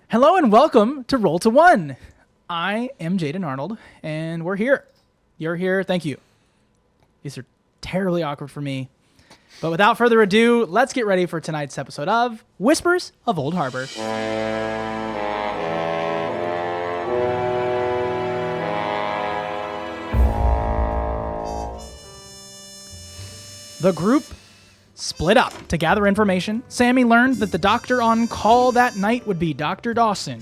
Hello and welcome to Roll to One. I am Jaden Arnold, and we're here. You're here. Thank you. These are terribly awkward for me. But without further ado, let's get ready for tonight's episode of Whispers of Old Harbor. The group split up to gather information. Sammy learned that the doctor on call that night would be Dr. Dawson.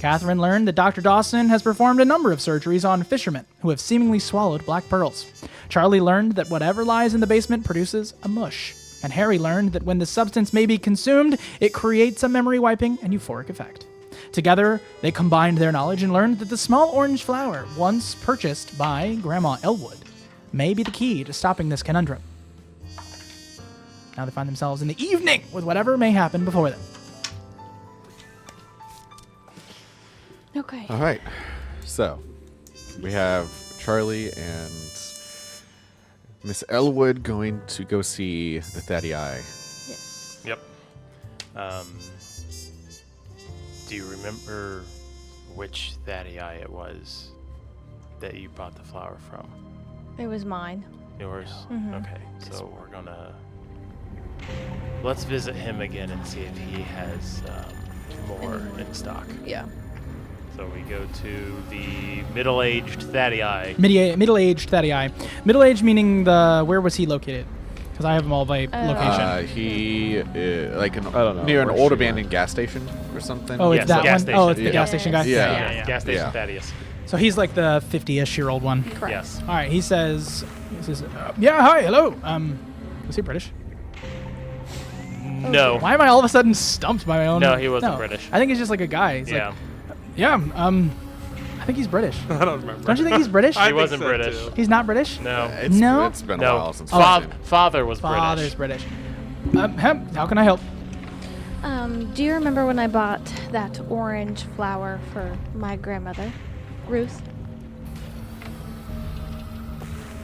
Catherine learned that Dr. Dawson has performed a number of surgeries on fishermen who have seemingly swallowed black pearls. Charlie learned that whatever lies in the basement produces a mush. And Harry learned that when the substance may be consumed, it creates a memory-wiping and euphoric effect. Together, they combined their knowledge and learned that the small orange flower, once purchased by Grandma Elwood, may be the key to stopping this conundrum. Now they find themselves in the evening with whatever may happen before them. Okay. All right. So we have Charlie and Miss Elwood going to go see the Thaddy Eye. Yes. Yep. Do you remember which Thaddy Eye it was that you bought the flower from? It was mine. Yours? Mhm. Okay, so we're gonna... Let's visit him again and see if he has more in stock. Yeah. So we go to the middle-aged Thaddy Eye. Middle-aged Thaddy Eye. Middle-aged meaning where was he located? Because I have them all by location. He like an, I don't know. near an Where's old she abandoned gas station or something. Oh, Yes, it's that gas one? station. Oh, it's the Yeah. gas station guy? Yeah. Yeah, gas station Yeah. Thaddeus. So he's like the 50-ish-year-old one. Correct. Yes. All right, he says, yeah, hi, hello. Was he British? No. Why am I all of a sudden stumped by my own? No, he wasn't British. I think he's just like a guy. He's Yeah. like, I think he's British. I don't remember. Don't you think he's British? He wasn't British. He's not British? No. No? It's been a No. while since I've seen him. Father was Father's British. British. How can I help? Do you remember when I bought that orange flower for my grandmother, Ruth?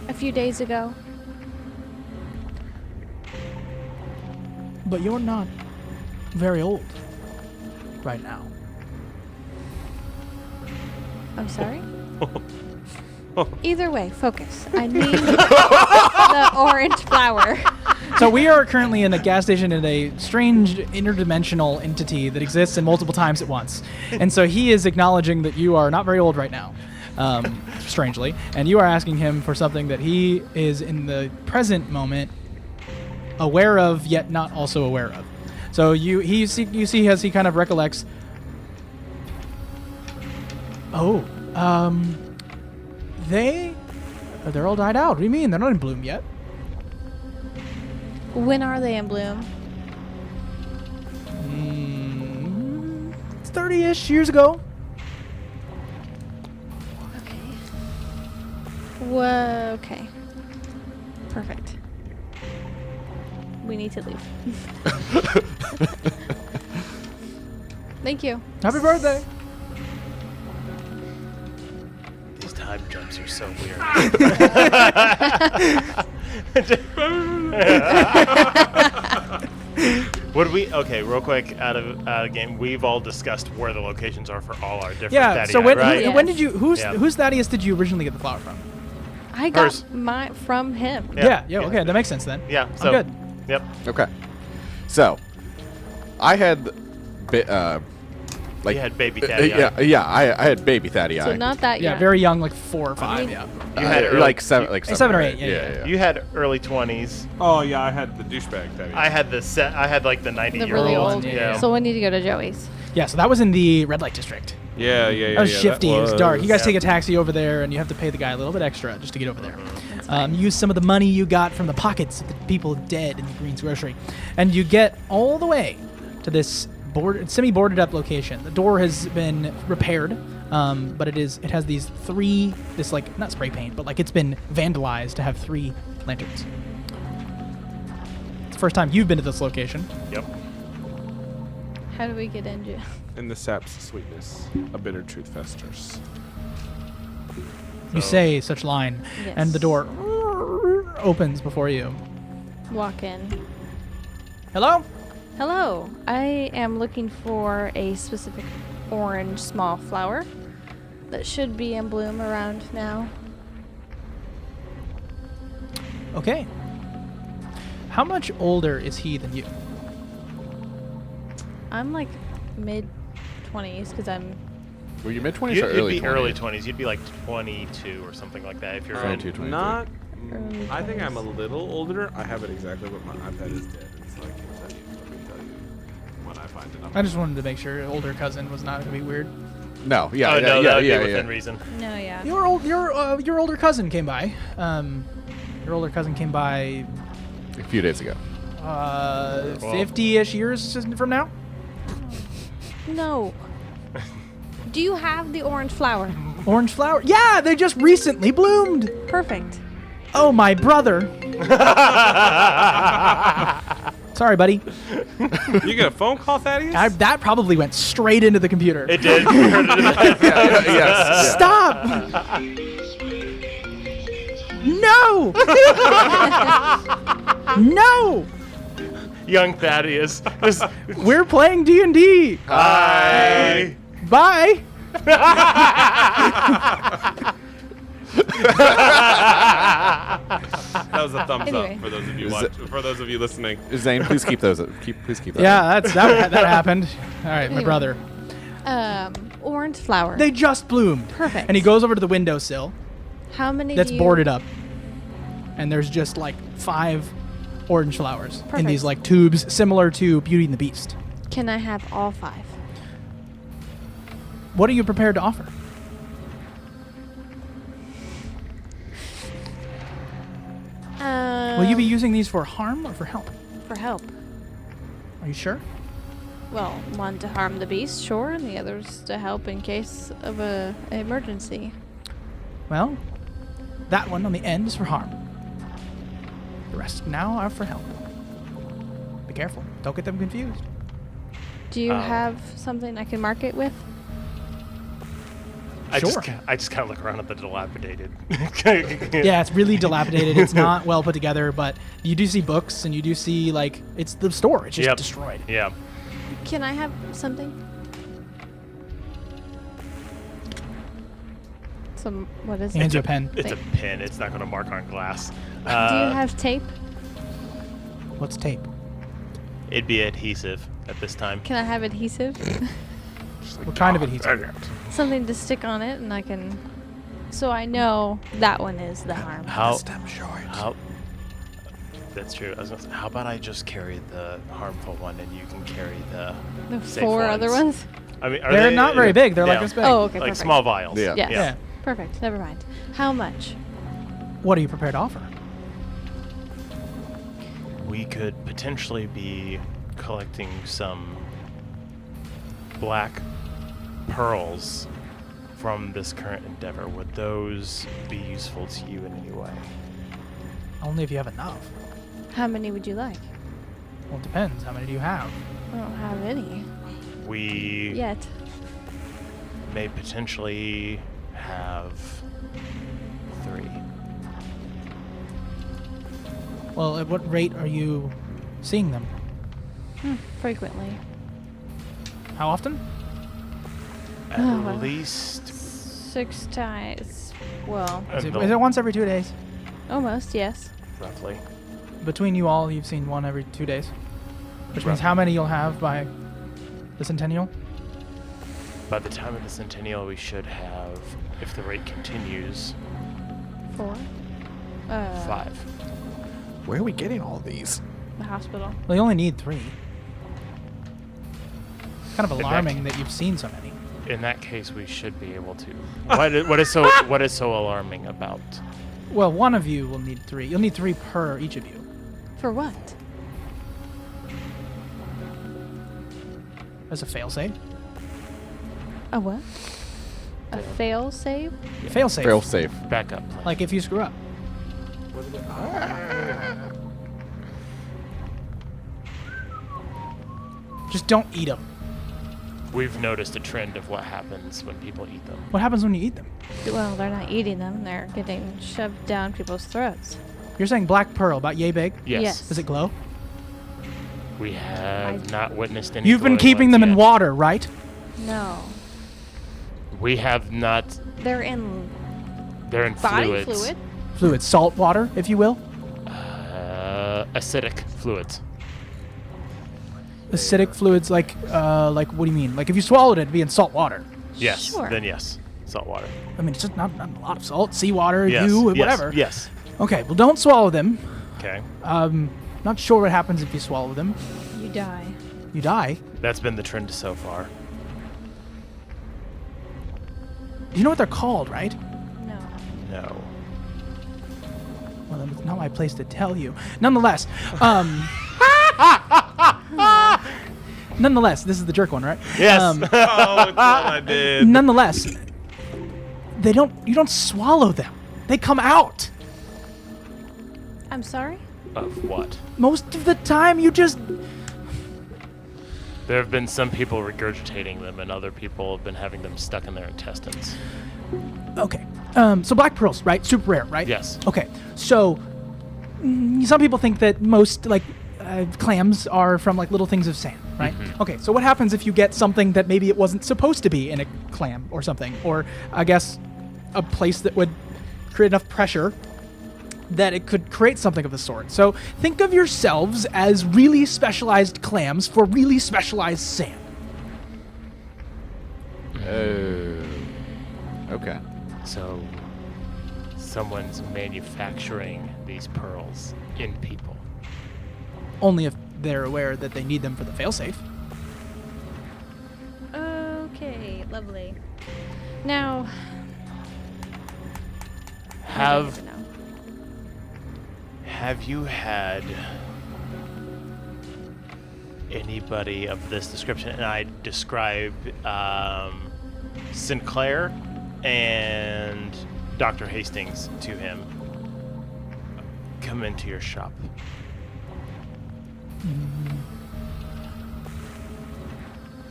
A few days ago. But you're not very old right now. I'm sorry? Either way, focus. I need the orange flower. So we are currently in a gas station in a strange interdimensional entity that exists in multiple times at once. And so he is acknowledging that you are not very old right now, strangely. And you are asking him for something that he is in the present moment aware of, yet not also aware of. So you see as he kind of recollects, they're all died out. What do you mean? They're not in bloom yet. When are they in bloom? It's 30-ish years ago. Okay. Whoa, okay. Perfect. We need to leave. Thank you. Happy birthday. These time jumps are so weird. Okay, real quick, out of game, we've all discussed where the locations are for all our different Thaddeus, So when right? when did you whose Yeah. Thaddeus did you originally get the flower from? I got Hers. mine from him. Yeah. Yeah. Okay, that makes sense then. Yeah, I'm so good. Yep. Okay. So I had You had baby Thaddy. I had baby Thaddy So Eye. not that Yeah, young. very young, like 4 or 5. mean- Yeah. You had early, like seven Seven or eight, yeah. You had early 20s. Oh yeah, I had the douchebag Thaddy. I had I had like the 90-year-old. The really old. yeah. So we need to go to Joey's. Yeah. So that was in the red light district. Yeah. That was shifty. It was dark. You guys Yeah. take a taxi over there, and you have to pay the guy a little bit extra just to get over there. Use some of the money you got from the pockets of the people dead in the Green's grocery, and you get all the way to this semi-boarded up location. The door has been repaired, but it has these like not spray paint, but like it's been vandalized to have 3 lanterns. It's the first time you've been to this location. Yep. How do we get into? In the sap's sweetness, a bitter truth festers. You say such line, Yes. and the door opens before you. Walk in. Hello? Hello. I am looking for a specific orange small flower that should be in bloom around now. Okay. How much older is he than you? I'm like mid-20s because I'm... Were you mid 20s or You'd early be 20s? early 20s. You'd be like 22 or something like that if you're 22, in. 23. Not. Early I think 20s. I'm a little older. I have it exactly, but my iPad is dead, and so I can't tell you. Let me tell you when I find it. I just wanted to make sure your older cousin was not going to be weird. No, yeah, Oh, yeah, no, yeah, that would yeah, be within yeah. reason. No, yeah. Your older cousin came by. Your older cousin came by A few days ago. 50-ish years from now. No. Do you have the orange flower? Orange flower? Yeah, they just recently bloomed. Perfect. Oh, my brother. Sorry, buddy. You get a phone call, Thaddeus? That probably went straight into the computer. It did. You heard it in the Yes. Stop! No! No! Young Thaddeus. Just, We're playing D&D. Hi. Bye. That was a thumbs Anyway. up for those of you Is it- for those of you listening. Zane, please keep those. Please keep that. Yeah, that happened. All right, my Anyway. brother. Orange flower. They just bloomed. Perfect. And he goes over to the windowsill How many that's do you... boarded up. And there's just like 5 orange flowers in Perfect. these like tubes similar to Beauty and the Beast. Can I have all 5? What are you prepared to offer? Will you be using these for harm or for help? For help. Are you sure? Well, one to harm the beast, sure, and the other's to help in case of a emergency. Well, that one on the end is for harm. The rest now are for help. Be careful. Don't get them confused. Do you have something I can mark it with? I Sure. just kind of look around at the dilapidated. Yeah, it's really dilapidated. It's not well put together, but you do see books and you do see, like, it's the store. It's just Yep. destroyed. Yeah. Can I have something? What is He hands it? you a pen. It's a pin. It's not going to mark on glass. Do you have tape? What's tape? It'd be adhesive at this time. Can I have adhesive? What kind of adhesive? Something to stick on it, and I can... So I know that one is the harm. How? That's true. I was gonna say, how about I just carry the harmful one and you can carry the The safe 4 other ones? I mean, They're not very big. They're like Yeah. this big. Oh, okay, like perfect. small vials. Yeah. Yes. Yeah. Perfect. Never mind. How much? What are you prepared to offer? We could potentially be collecting some black pearls from this current endeavor. Would those be useful to you in any way? Only if you have enough. How many would you like? Well, it depends. How many do you have? I don't have any We yet. may potentially have 3. Well, at what rate are you seeing them? Frequently. How often? At Oh, well. least 6 times. Well, Is the- it once every 2 days? almost, yes. roughly. Between you all, you've seen one every 2 days. Which means how many you'll have by the centennial? By the time of the centennial, we should have, if the rate continues, 4. 5. Where are we getting all these? The hospital. Well, you only need 3. Kind of that alarming that you've seen so many. In that case, we should be able to. What is so alarming about? Well, one of you will need 3. You'll need 3 per each of you. For what? As a failsafe. A what? A fail save? Failsafe. Fail safe. Backup plan. Like if you screw up. Just don't eat them. We've noticed a trend of what happens when people eat them. What happens when you eat them? Well, they're not eating them. They're getting shoved down people's throats. You're saying black pearl, about yay big? Yes. Yes. Does it glow? We have not witnessed any. You've been glowing keeping ones them in yet. water, right? No. We have not. They're in They're in body fluids. fluid. Fluid, salt water, if you will. Acidic fluids. Acidic fluids, like what do you mean? Like if you swallowed it, it'd be in salt water. Yes. Sure. Then yes. Salt water. I mean, it's just not a lot of salt. Seawater, Yes. you, yes. whatever. Yes. Okay, well, don't swallow them. Okay. Not sure what happens if you swallow them. You die. You die. That's been the trend so far. You know what they're called, right? No. No. Well, then it's not my place to tell you. Nonetheless, nonetheless, this is the jerk one, right? Yes. Oh, it's what I did. Nonetheless, you don't swallow them. They come out. I'm sorry? Of what? Most of the time, you just... There have been some people regurgitating them, and other people have been having them stuck in their intestines. Okay. So black pearls, right? Super rare, right? Yes. Okay. So some people think that most clams are from like little things of sand, right? Okay. So what happens if you get something that maybe it wasn't supposed to be in a clam or something, or I guess a place that would create enough pressure that it could create something of the sort. So think of yourselves as really specialized clams for really specialized sand. Oh. Okay. So, someone's manufacturing these pearls in people. Only if they're aware that they need them for the failsafe. Okay, lovely. Now, Have I don't know. Have you had anybody of this description? And I describe Sinclair and Dr. Hastings to him. Come into your shop.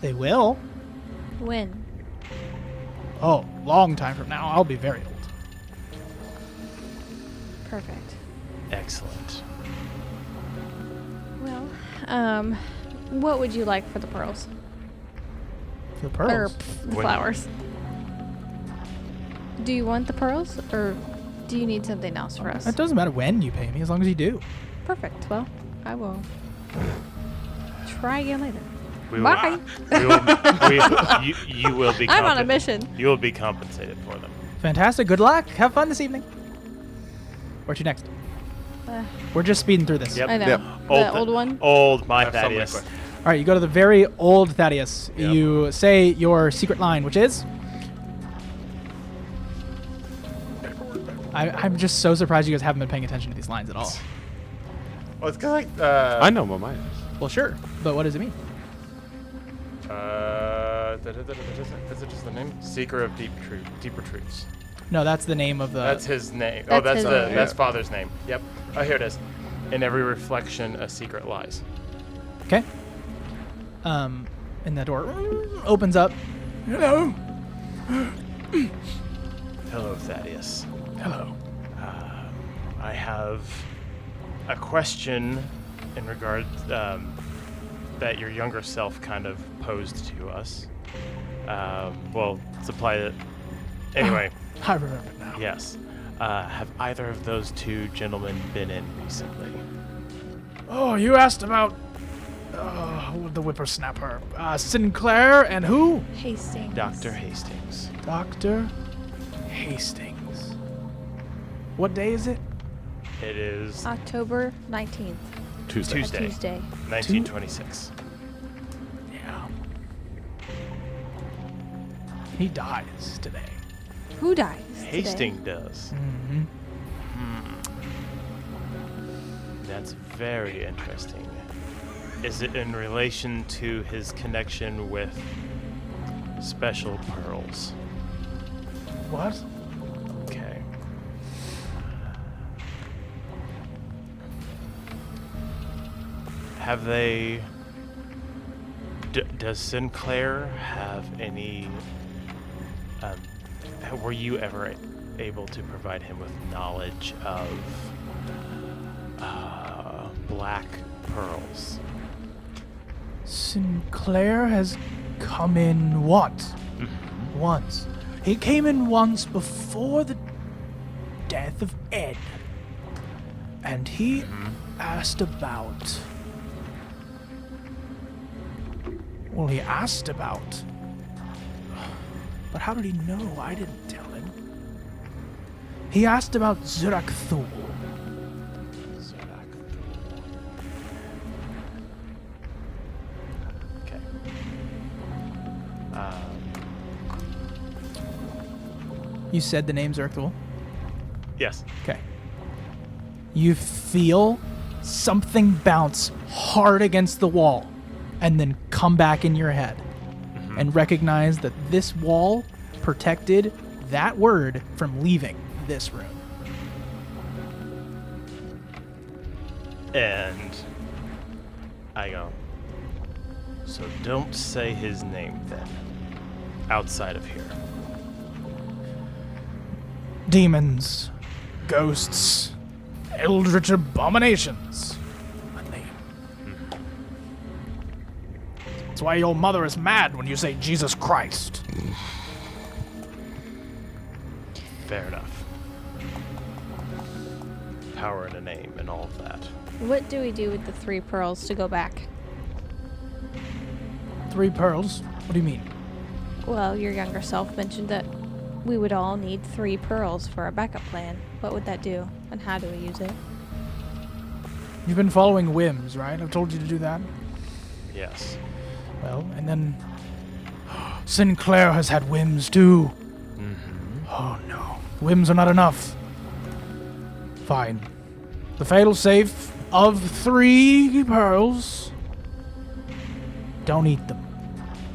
They will. When? Oh, long time from now. I'll be very old. Perfect. Excellent. Well, what would you like for the pearls? The Or pearls. the When- flowers? Do you want the pearls, or do you need something else for us? It doesn't matter when you pay me, as long as you do. Perfect. Well, I will try again later. We will, Bye. you will be. I'm on a mission. You will be compensated for them. Fantastic. Good luck. Have fun this evening. Where to next? We're just speeding through this. Yep. I know. Yep. The old one? Old, my I have so many Thaddeus. questions. All right, you go to the very old Thaddeus. Yep. You say your secret line, which is? I'm just so surprised you guys haven't been paying attention to these lines at all. Well, it's kind of like I know what mine is. Well, sure, but what does it mean? Is it just the name? Seeker of deeper truths. No, that's the name of the... That's his name. That's That's his the name. that's Yeah. father's name. Yep. Oh, here it is. In every reflection, a secret lies. Okay. And that door opens up. Hello. Hello, Thaddeus. Hello. I have a question in regard that your younger self kind of posed to us. Well, supply it. Anyway, I remember now. yes. Have either of those two gentlemen been in recently? Oh, you asked about the whippersnapper. Sinclair and who? Hastings. Dr. Hastings. Dr. Hastings. What day is it? It is October 19th. Tuesday. Tuesday. Tuesday. 1926. Yeah. He dies today. Who dies? Hastings does. Mm-hmm. That's very interesting. Is it in relation to his connection with special pearls? What? Okay. Have they... does Sinclair have any... were you ever able to provide him with knowledge of black pearls? Sinclair has come in once. Once. He came in once before the death of Ed. And he asked about... Well, he asked about... But how did he know? I didn't tell him. He asked about Zurak-Thul. Okay. You said the name Zurak-Thul? Yes. Okay. You feel something bounce hard against the wall and then come back in your head and recognize that this wall protected that word from leaving this room. And I go, so don't say his name then, outside of here. Demons, ghosts, eldritch abominations. A name. That's why your mother is mad when you say Jesus Christ. Fair enough. Power in a name and all of that. What do we do with the 3 pearls to go back? 3 pearls? What do you mean? Well, your younger self mentioned that we would all need 3 pearls for a backup plan. What would that do, and how do we use it? You've been following whims, right? I've told you to do that. Yes. Well, and then Sinclair has had whims too. Oh no, whims are not enough. Fine. The fail-safe of 3 pearls. Don't eat them.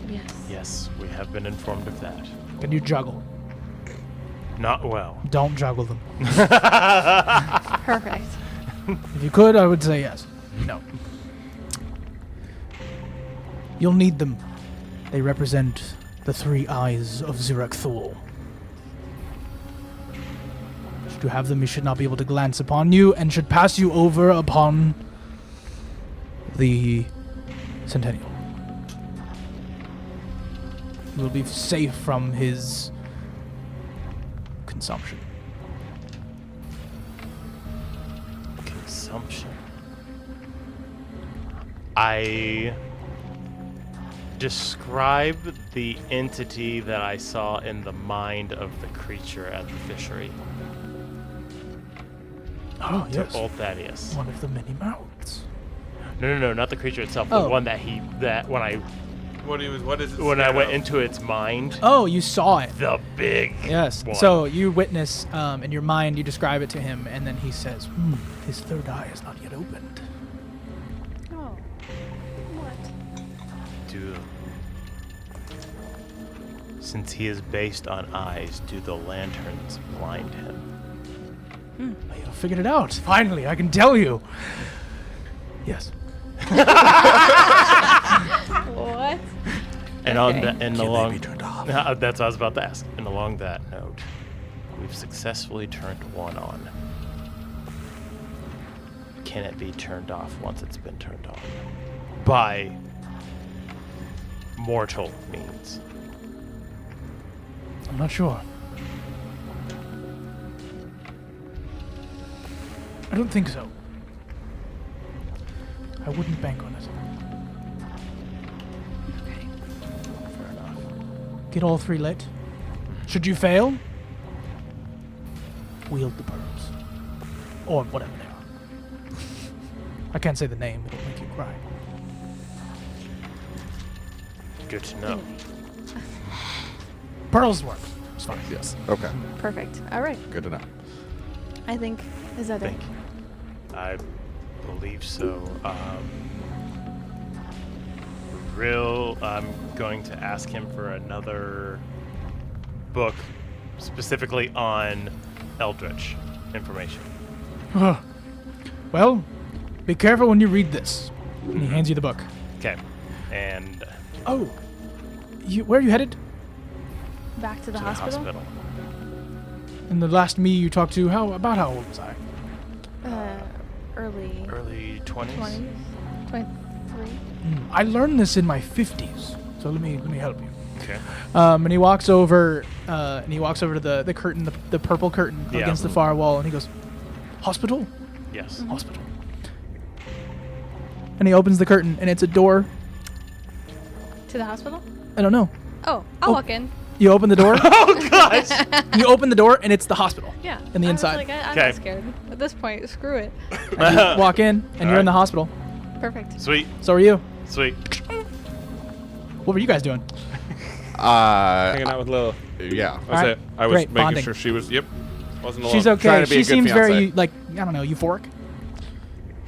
Yes. Yes, we have been informed of that. Can you juggle? Not well. Don't juggle them. Perfect. If you could, I would say yes. No. You'll need them. They represent the 3 eyes of Zurak-Thul. Should you have them, he should not be able to glance upon you and should pass you over upon the Centennial. You will be safe from his consumption. Consumption. I describe the entity that I saw in the mind of the creature at the fishery. Oh, To old Thaddeus. One of the many mouths. No, not the creature itself. Oh. The one that What is it? when I went into its mind. Oh, you saw it. The big Yes. one. So you witness in your mind, you describe it to him, and then he says, his 3rd eye is not yet opened. Oh. What? Since he is based on eyes, do the lanterns blind him? Well, you figured it out. Finally, I can tell you. Yes. What? And Okay. Be turned off. that's what I was about to ask. And along that note, we've successfully turned one on. Can it be turned off once it's been turned on? By mortal means. I'm not sure. I don't think so. I wouldn't bank on it. Okay. Fair enough. Get all 3 lit. Should you fail, wield the pearls. Or whatever they are. I can't say the name, it'll make you cry. Good to know. Pearls work. It's fine. Yes. Okay. Perfect. All right. Good to know. I think, is that it? Thank you. I believe so. I'm going to ask him for another book specifically on Eldritch information. Well, be careful when you read this. And he hands you the book. Okay. And Oh, where are you headed? Back to the to hospital? the hospital. And the last me you talked to, how old was I? Early Early 20s? 20s? 3. I learned this in my 50s, so let me help you. Okay. And he walks over to the curtain, the purple curtain Yeah. against the far wall, and he goes, "Hospital, Yes. hospital." And he opens the curtain, and it's a door. To the hospital? I don't know. Oh, I'll walk in. You open the door. Oh gosh. You open the door, and it's the hospital. Yeah. In the I was inside. like, I'm Okay. not scared. At this point, screw it. And you walk in, and you're in the hospital. Perfect. Sweet. So are you. Sweet. What were you guys doing? Hanging out with Lil. Yeah. That's Alright, it. I was great, making bonding. sure she was. Yep. Wasn't alone. She's Trying okay. to be a She good seems very fiancé. I don't know, euphoric.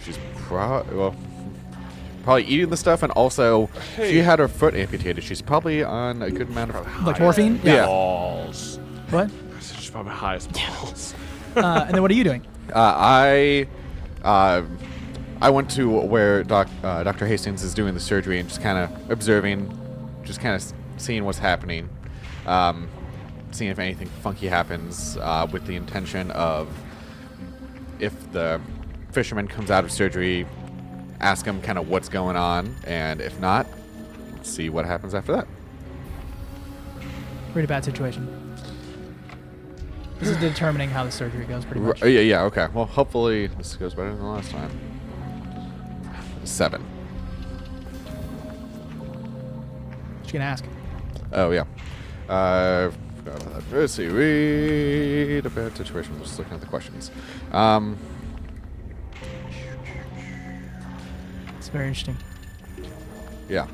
She's probably eating the stuff, and also she had her foot amputated. She's probably on a good amount of Like morphine. Yeah. Balls. What? She's probably high as balls. And then what are you doing? I went to where Dr. Hastings is doing the surgery and just kind of observing, just kind of seeing what's happening, seeing if anything funky happens, with the intention of, if the fisherman comes out of surgery, ask him kind of what's going on, and if not, see what happens after that. Pretty bad situation. This is determining how the surgery goes, pretty much. Yeah, okay. Well, hopefully this goes better than the last time. 7. She's gonna ask. Oh, yeah. Forgot about that. Let's see. Read a bad situation. I'm just looking at the questions. It's very interesting. Yeah.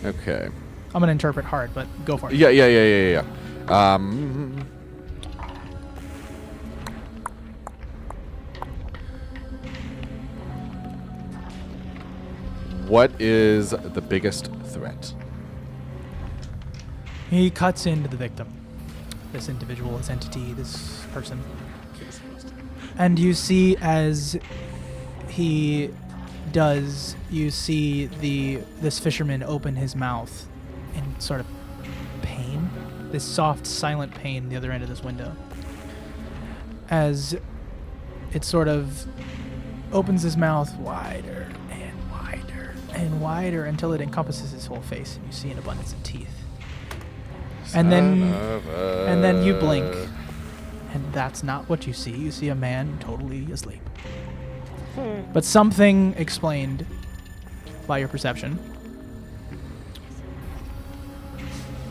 Okay. I'm gonna interpret hard, but go for it. Yeah. What is the biggest threat? He cuts into the victim. This individual, this entity, this person. And you see as he does, you see this fisherman open his mouth in sort of pain. This soft, silent pain the other end of this window. As it sort of opens his mouth wider and wider and wider until it encompasses his whole face, and you see an abundance of teeth. And then you blink, and that's not what you see. You see a man totally asleep. But something explained by your perception.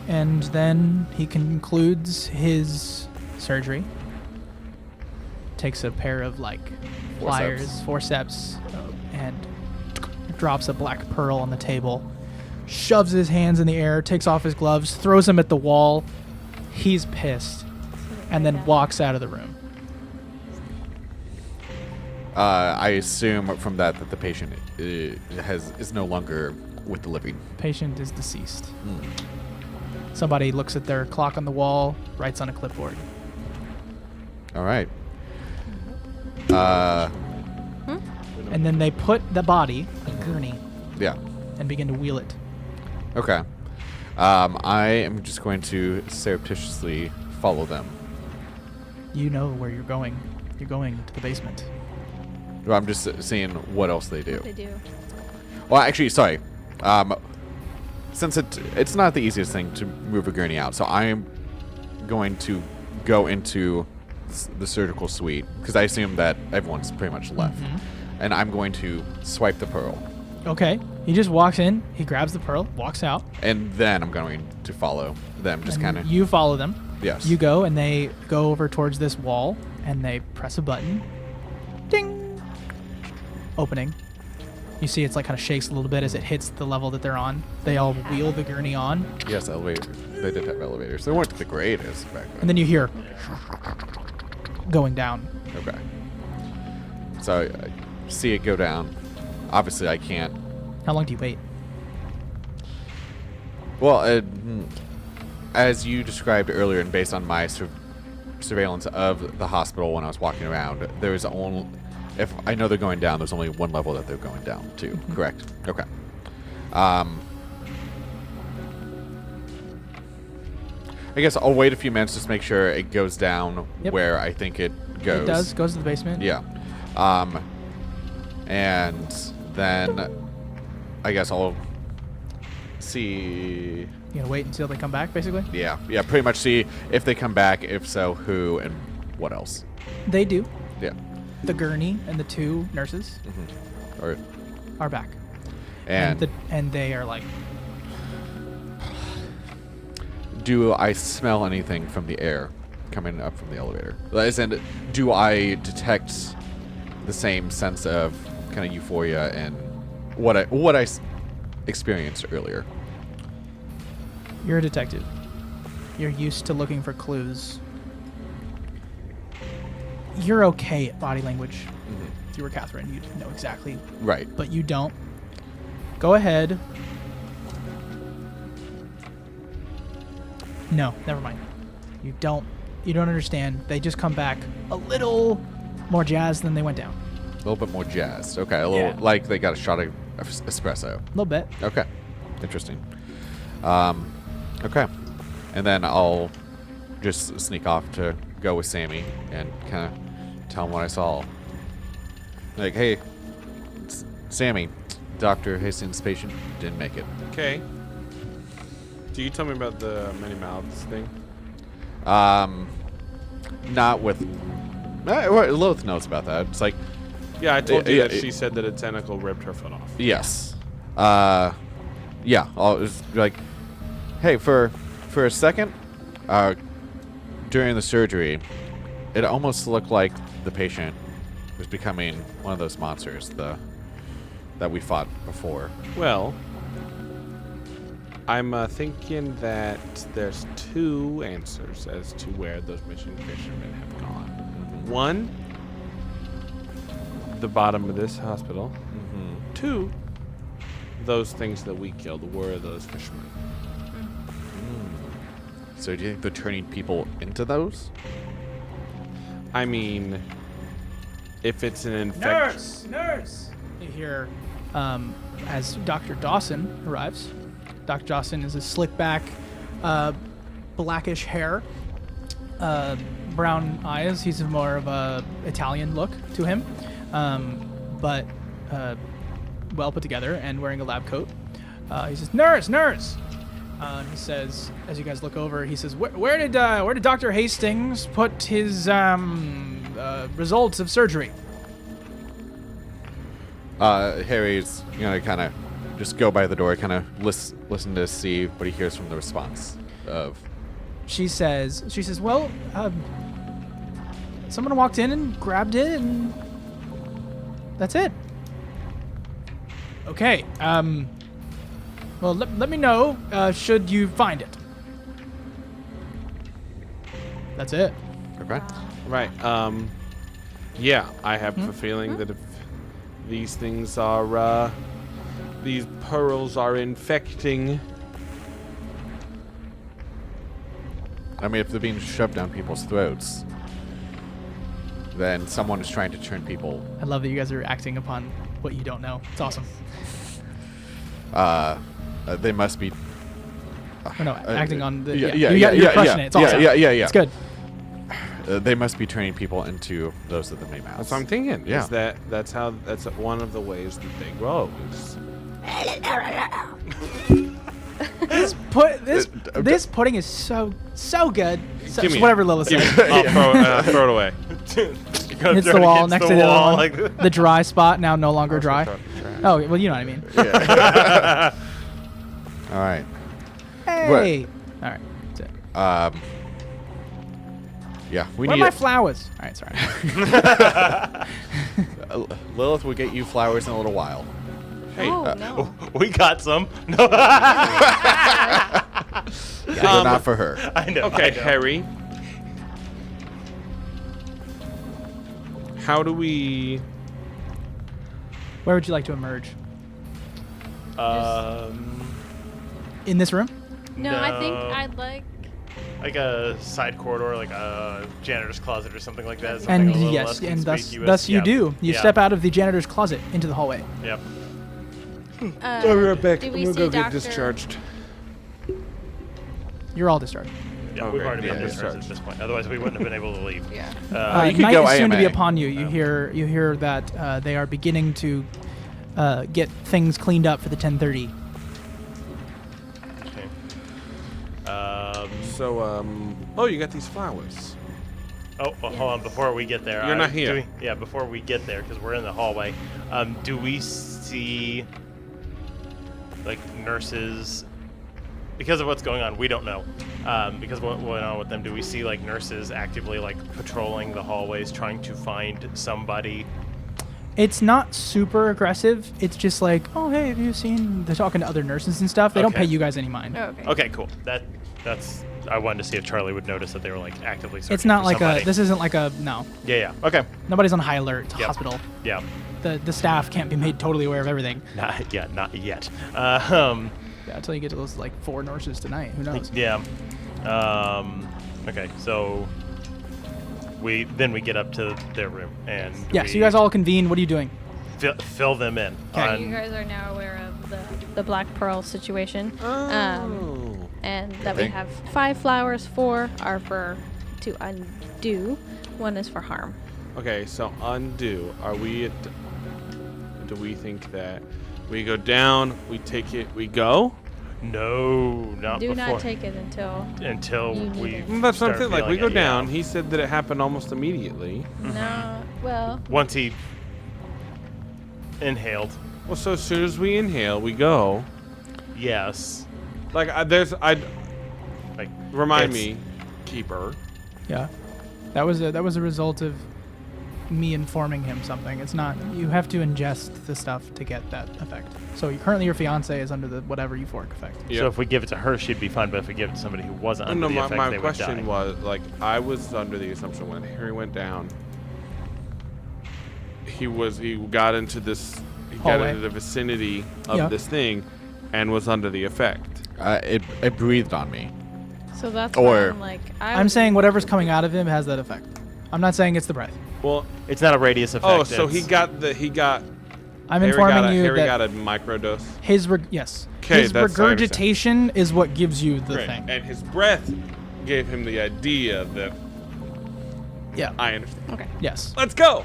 And then he concludes his surgery. Takes a pair of pliers, forceps, and drops a black pearl on the table. Shoves his hands in the air, takes off his gloves, throws them at the wall. He's pissed, and then walks out of the room. I assume from that the patient is no longer with the living. Patient is deceased. Somebody looks at their clock on the wall, writes on a clipboard. All right. And then they put the body, a gurney, Yeah. and begin to wheel it. Okay. I am just going to surreptitiously follow them. You know where you're going. You're going to the basement. Well, I'm just seeing what else they do. They do. Well, actually, sorry. Since it's not the easiest thing to move a gurney out, so I'm going to go into the surgical suite, because I assume that everyone's pretty much left. And I'm going to swipe the pearl. Okay. He just walks in, he grabs the pearl, walks out. And then I'm going to follow them, just and kind of. You follow them. Yes. You go, and they go over towards this wall, and they press a button. Ding! Opening. You see it's kind of shakes a little bit as it hits the level that they're on. They all wheel the gurney on. Yes, elevators. They did have elevators. They weren't the greatest back then. And then you hear going down. Okay. So I see it go down. Obviously, I can't. How long do you wait? Well, as you described earlier, and based on my surveillance of the hospital when I was walking around, there's only, if I know they're going down, there's only one level that they're going down to. Correct. Okay. I guess I'll wait a few minutes just to make sure it goes down where I think it goes. It does. Goes to the basement. Yeah. And then I guess I'll see. You gonna wait until they come back, basically? Yeah, pretty much see if they come back. If so, who and what else. They do. Yeah. The gurney and the 2 nurses Or are back. and And they are like, do I smell anything from the air coming up from the elevator? As in, do I detect the same sense of kind of euphoria and what I experienced earlier? you're a detective. You're used to looking for clues. You're okay at body language. If you were Catherine, you'd know exactly, Right. but you don't. Go ahead. No, never mind. You don't understand. They just come back a little more jazzed than they went down. A little bit more jazzed. Okay, a little Yeah. like they got a shot of espresso. A little bit. Okay, interesting. Okay, and then I'll just sneak off to go with Sammy and kind of tell him what I saw. Like, hey, Sammy, Dr. Hastings' patient didn't make it. Okay. Do you tell me about the many mouths thing? Not with. Lilith knows about that. It's like, Yeah, I told you Yeah, that she said that a tentacle ripped her foot off. yes. Yeah. I'll just be like, hey, for a second, during the surgery, it almost looked like the patient was becoming one of those monsters that we fought before. Well, I'm thinking that there's 2 answers as to where those missing fishermen have gone. One, the bottom of this hospital. 2, those things that we killed were those fishermen. So do you think they're turning people into those? I mean, if it's an infection. Nurse! You hear as Dr. Dawson arrives. Dr. Dawson is a slick back, blackish hair, brown eyes. He's more of a Italian look to him, but well put together and wearing a lab coat. He says, "Nurse!" He says, as you guys look over, he says, "Where did Dr. Hastings put his results of surgery?" Harry's gonna kind of just go by the door, kind of listen to see what he hears from the response of. She says, "Well, someone walked in and grabbed it, and that's it." Okay. Well, let me know should you find it. That's it. Okay. Right. Yeah, I have a feeling that if these things are, these pearls are infecting. I mean, if they're being shoved down people's throats, then someone is trying to turn people. I love that you guys are acting upon what you don't know. It's awesome. They must be. Or no, acting on the. yeah, You're crushing it. It's awesome. Yeah. It's good. They must be turning people into those that they mouths. That's what I'm thinking. Yeah. Is that's one of the ways that they grow. Is This pudding is so good. So, Give me whatever it. Lilith Give said. me it. I'll throw it away. Hits the wall next to the other one. The dry spot now no longer dry. Oh, well, you know what I mean. All right. Hey. All right. That's it. Yeah, we Where are need. my flowers? All right, sorry. Lilith will get you flowers in a little while. Hey, Oh, no. We got some. No. They're not for her. I know. okay, I know. Harry. How do we? Where would you like to emerge? In this room? No, I think No. I'd like. Like a side corridor, like a janitor's closet or something like that. And Something a little yes, less and conspicuous. thus you Yeah. do. You Yeah. step out of the janitor's closet into the hallway. Yep. I'll be right back. Do I'm we gonna see go get Dr. discharged. You're all discharged. Yeah, we've Okay, already been yeah, discharged at this point. Otherwise, we wouldn't have been able to leave. Yeah. You could Night go is soon to be AMA. upon you. You hear that they are beginning to get things cleaned up for the 10:30. Okay. Oh, you got these flowers. Oh, well, hold on. Before we get there, You're not here. Before we get there, because we're in the hallway. Do we see like nurses? Because of what's going on, we don't know. Because of what went on with them, do we see like nurses actively like patrolling the hallways, trying to find somebody? It's not super aggressive. It's just like, oh, hey, have you seen? They're talking to other nurses and stuff. They don't Okay. pay you guys any mind. Oh, okay. Okay, cool. That's. I wanted to see if Charlie would notice that they were like actively searching It's not for like somebody. this isn't like a no. Yeah. Okay. Nobody's on high alert. It's a Yep. hospital. Yeah. The staff can't be made totally aware of everything. Not yet. Yeah, until you get to those like 4 nurses tonight. Who knows? Yeah. Okay. So we get up to their room and Yeah. So you guys all convene. What are you doing? fill them in. Okay. You guys are now aware of the Black Pearl situation. And that we Okay. have 5 flowers. 4 are to undo. 1 is for harm. Okay, so undo. Do we think that we go down, we take it, we go? No, not Do before. not take it until until You need we. it. That's what I'm start saying. Like, we feeling go it, yeah. down. He said that it happened almost immediately. No. Well, Once he inhaled. Well, so as soon as we inhale, we go. Yes. Like, Like remind it's- me, keeper. Yeah. That was a result of me informing him something. It's not. You have to ingest the stuff to get that effect. So currently your fiance is under the whatever euphoric effect. So if we give it to her, she'd be fine. But if we give it to somebody who wasn't under No, the effect, my they would question die. was, like, I was under the assumption when Harry went down, he got into this, he got Hallway. into the vicinity of Yeah. this thing and was under the effect. It breathed on me. so that's Or- why I'm like, I'm saying whatever's coming out of him has that effect. I'm not saying it's the breath. Well, It's not a radius effect. Oh, so he it's- got I'm Harry informing got a, you Harry that got a microdose. his yes, 'Kay, his that's- I understand. regurgitation is what gives you the Great. thing. And his breath gave him the idea that Yeah. I understand. Okay. Yes. Let's go.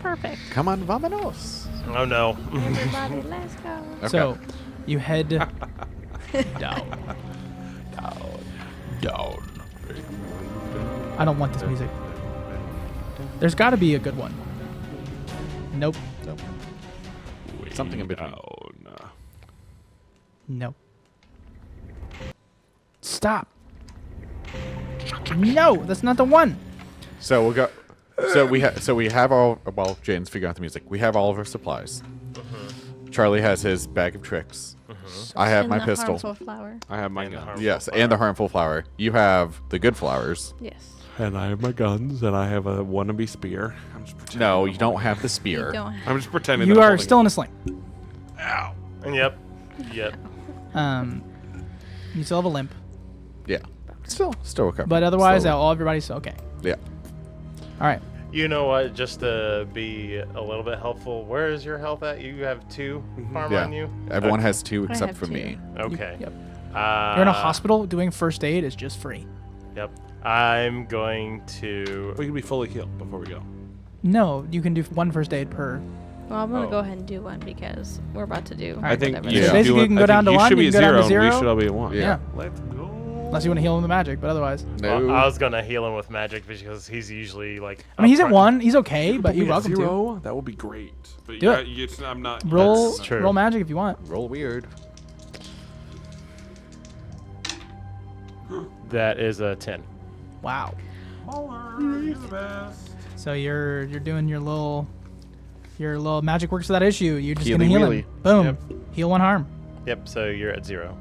Perfect. Come on, vamonos. Oh no. Everybody, let's go. Okay. So you head down. Down. I don't want this music. There's got to be a good one. Nope. Nope. Something in between. Nope. Stop. No, that's not the one. So we'll go. So we have all. Well, Jane's figuring out the music. We have all of our supplies. Charlie has his bag of tricks. I have And my the pistol. harmful flower. I have my And the guns. harmful Yes, flower. and the harmful flower. You have the good flowers. Yes. And I have my guns, and I have a wannabe spear. I'm just pretending. No, I'm you don't holding have the You spear. don't I'm just pretending. You that I'm are holding still it. in a sling. Ow. Yep. You still have a limp, Yeah. Still okay. but otherwise, Still- all everybody's okay. Yeah. All right. You know what? Just to be a little bit helpful, where is your health at? You have 2 harm Yeah. on you. Everyone Okay. has 2 I except have for 2. me. Okay. Yep. Uh, You're in a hospital. Doing first aid is just free. Yep. I'm going to. We can be fully healed before we go. No, you can do 1 first aid per. Well, I'm gonna Oh. go ahead and do 1 because we're about to do. I think whatever you Yeah. So should basically do you can it- go I down think to you 1, should be you at can go down to 0, and 0. we should all be at 1. Yeah. Let's go. Unless you want to heal him with magic, but otherwise. No. I was gonna heal him with magic because he's usually like. I mean, he's up at front. 1. He's okay, but Put you're me at welcome to. 0? That would be great. But Do it. I'm not. Roll, that's- true. roll magic if you want. Roll weird. That is a 10. Wow. You're the best. So you're doing your little magic works to that issue. You're just Healy gonna heal wheely. him. Boom. Yep. Heal 1 harm. Yep. So you're at 0,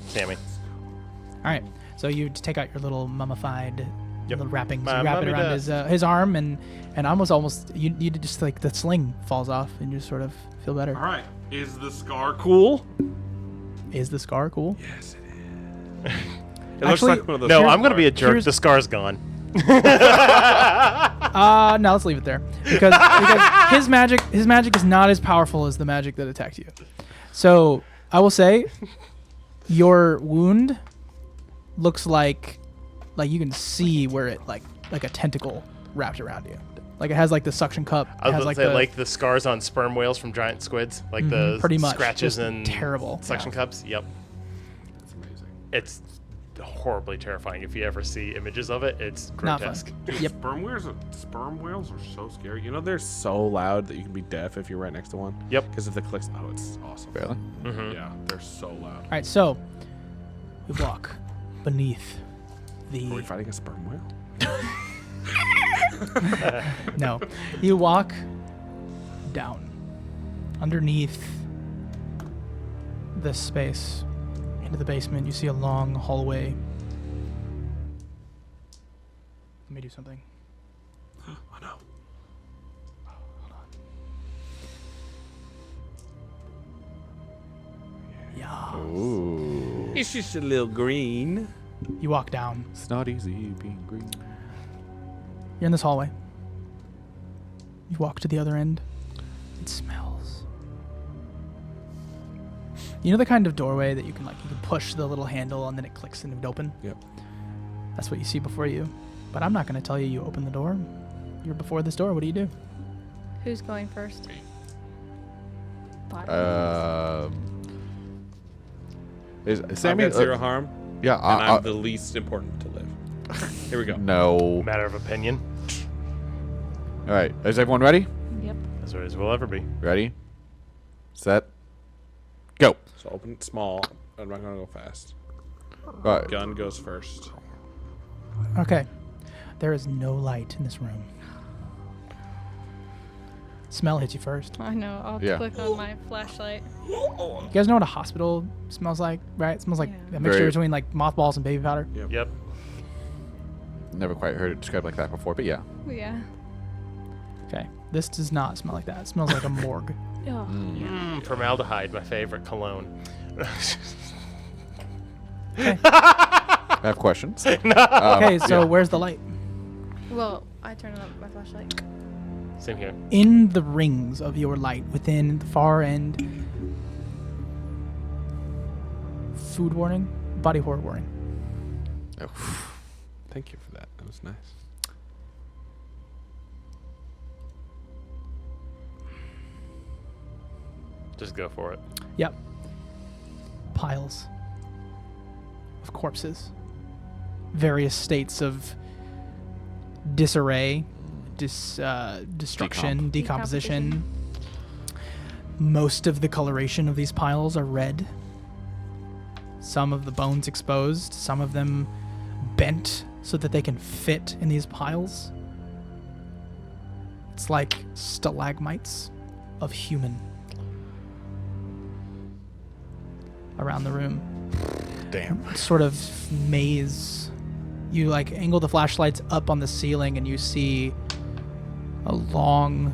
Sammy. All right. So you take out your little mummified Yep. little wrappings. My You wrap it mummy around does. his arm, and almost you just like the sling falls off, and you just sort of feel better. All right. Is the scar cool? Is the scar cool? Yes, it is. It Actually, looks like one of those. No, Here's- I'm gonna be a jerk. here's- The scar's gone. No, let's leave it there because his magic is not as powerful as the magic that attacked you. So I will say, your wound looks like you can see where it like a tentacle wrapped around you. Like it has like the suction cup. I It was has going to say, like the scars on sperm whales from giant squids, like the pretty much. scratches Just and terrible. suction Yeah. cups. Yep. That's amazing. It's horribly terrifying. If you ever see images of it, it's Not fun. grotesque. Yep. Sperm whales are so scary. You know they're so loud that you can be deaf if you're right next to one. Yep. Because if the clicks, oh, it's awesome. Really? Mm-hmm. Yeah, they're so loud. All right, so we walk beneath Are we the. fighting a sperm whale? No, you walk down underneath this space into the basement. You see a long hallway. Let me do something. Oh no. Yeah. Ooh. It's just a little green. You walk down. It's not easy being green. You're in this hallway. You walk to the other end. It smells. You know the kind of doorway that you can push the little handle and then it clicks and it would open? Yep. That's what you see before you. But I'm not going to tell you you open the door. You're before this door. What do you do? Who's going first? Is I've Sammy? got zero harm, Yeah. and I'm the least important to live. Here we go. No. Matter of opinion. All right. Is everyone ready? Yep. As ready as we'll ever be. Ready? Set. Go. So open it small. I'm not gonna go fast. All right. Gun goes first. Okay. There is no light in this room. Smell hits you first. I know. I'll Yeah. click on my flashlight. You guys know what a hospital smells like, right? It smells like Yeah. a mixture Very- between like mothballs and baby powder. Yep. Never quite heard it described like that before, but yeah. Yeah. Okay. This does not smell like that. It smells like a morgue. Oh, Formaldehyde, my favorite cologne. I have questions. Okay, so yeah. where's the light? well, I turned on my flashlight. Same here. In the rings of your light, within the far end, food warning, body horror warning. Oh, Thank you for that. That was nice. Just go for it. Yep. Piles of corpses. Various states of disarray, destruction, decomposition. Most of the coloration of these piles are red. Some of the bones exposed, some of them bent so that they can fit in these piles. It's like stalagmites of human around the room. damn. Sort of maze. You like angle the flashlights up on the ceiling and you see a long